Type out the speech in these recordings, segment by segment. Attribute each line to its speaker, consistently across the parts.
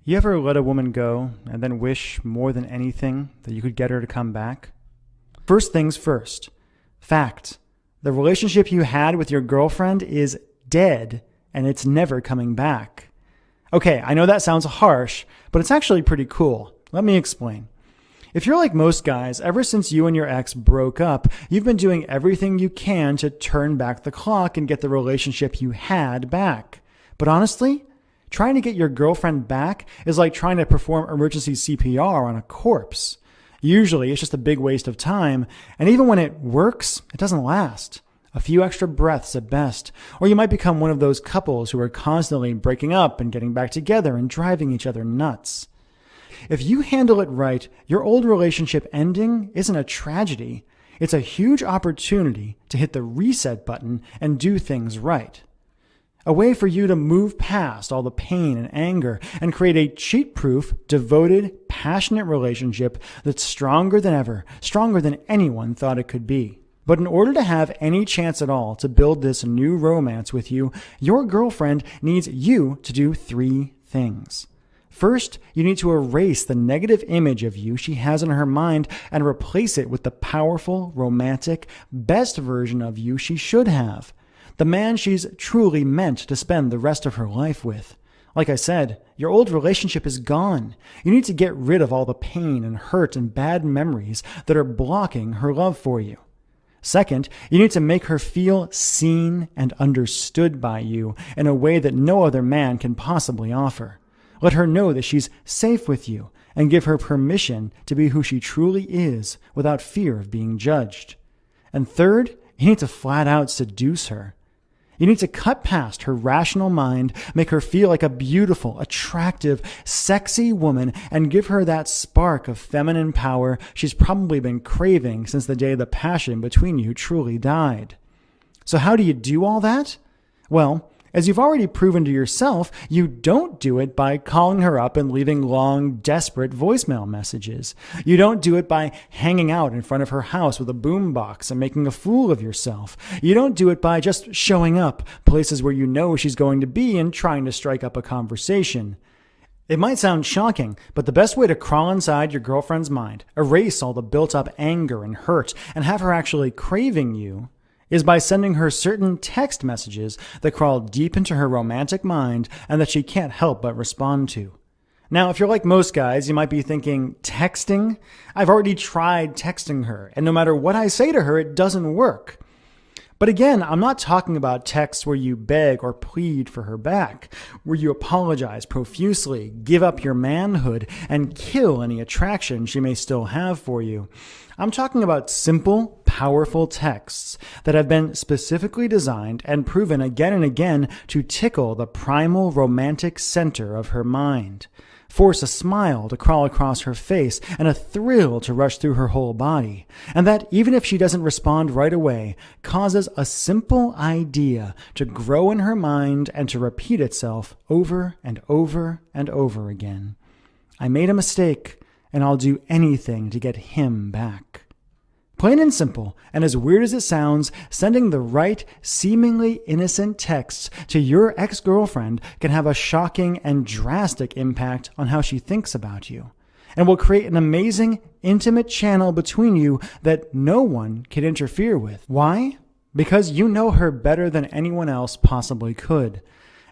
Speaker 1: You ever let a woman go and then wish more than anything that you could get her to come back? First things first. Fact. The relationship you had with your girlfriend is dead and it's never coming back. Okay, I know that sounds harsh, but it's actually pretty cool. Let me explain. If you're like most guys, ever since you and your ex broke up, you've been doing everything you can to turn back the clock and get the relationship you had back. But honestly, trying to get your girlfriend back is like trying to perform emergency CPR on a corpse. Usually, it's just a big waste of time, and even when it works, it doesn't last. A few extra breaths at best, or you might become one of those couples who are constantly breaking up and getting back together and driving each other nuts. If you handle it right, your old relationship ending isn't a tragedy. It's a huge opportunity to hit the reset button and do things right. A way for you to move past all the pain and anger and create a cheat-proof, devoted, passionate relationship that's stronger than ever, stronger than anyone thought it could be. But in order to have any chance at all to build this new romance with you, your girlfriend needs you to do 3 things. First, you need to erase the negative image of you she has in her mind and replace it with the powerful, romantic, best version of you she should have. The man she's truly meant to spend the rest of her life with. Like I said, your old relationship is gone. You need to get rid of all the pain and hurt and bad memories that are blocking her love for you. Second, you need to make her feel seen and understood by you in a way that no other man can possibly offer. Let her know that she's safe with you and give her permission to be who she truly is without fear of being judged. And third, you need to flat out seduce her. You need to cut past her rational mind, make her feel like a beautiful, attractive, sexy woman, and give her that spark of feminine power she's probably been craving since the day the passion between you truly died. So how do you do all that? Well, as you've already proven to yourself, you don't do it by calling her up and leaving long, desperate voicemail messages. You don't do it by hanging out in front of her house with a boombox and making a fool of yourself. You don't do it by just showing up places where you know she's going to be and trying to strike up a conversation. It might sound shocking, but the best way to crawl inside your girlfriend's mind, erase all the built-up anger and hurt, and have her actually craving you is by sending her certain text messages that crawl deep into her romantic mind and that she can't help but respond to. Now, if you're like most guys, you might be thinking, texting? I've already tried texting her, and no matter what I say to her, it doesn't work. But again, I'm not talking about texts where you beg or plead for her back, where you apologize profusely, give up your manhood, and kill any attraction she may still have for you. I'm talking about simple, powerful texts that have been specifically designed and proven again and again to tickle the primal romantic center of her mind. Force a smile to crawl across her face and a thrill to rush through her whole body. And that, even if she doesn't respond right away, causes a simple idea to grow in her mind and to repeat itself over and over and over again. I made a mistake, and I'll do anything to get him back. Plain and simple, and as weird as it sounds, sending the right, seemingly innocent texts to your ex-girlfriend can have a shocking and drastic impact on how she thinks about you, and will create an amazing, intimate channel between you that no one can interfere with. Why? Because you know her better than anyone else possibly could.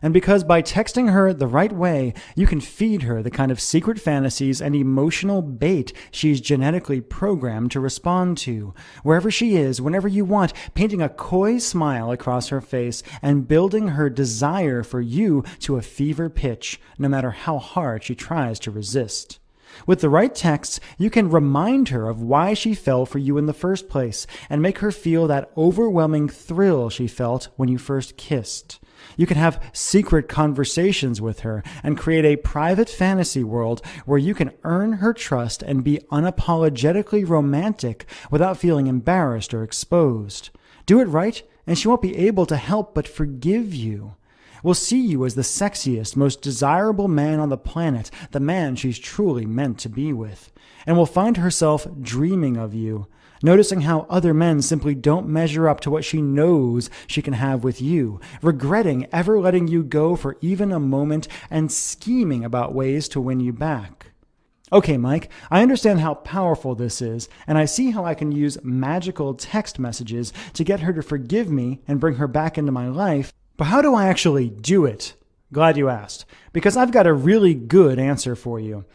Speaker 1: And because by texting her the right way, you can feed her the kind of secret fantasies and emotional bait she's genetically programmed to respond to, wherever she is, whenever you want, painting a coy smile across her face and building her desire for you to a fever pitch, no matter how hard she tries to resist. With the right texts, you can remind her of why she fell for you in the first place and make her feel that overwhelming thrill she felt when you first kissed. You can have secret conversations with her and create a private fantasy world where you can earn her trust and be unapologetically romantic without feeling embarrassed or exposed. Do it right, and she won't be able to help but forgive you. Will see you as the sexiest, most desirable man on the planet, the man she's truly meant to be with, and will find herself dreaming of you, noticing how other men simply don't measure up to what she knows she can have with you, regretting ever letting you go for even a moment, and scheming about ways to win you back. Okay, Mike, I understand how powerful this is, and I see how I can use magical text messages to get her to forgive me and bring her back into my life, but how do I actually do it? Glad you asked, because I've got a really good answer for you.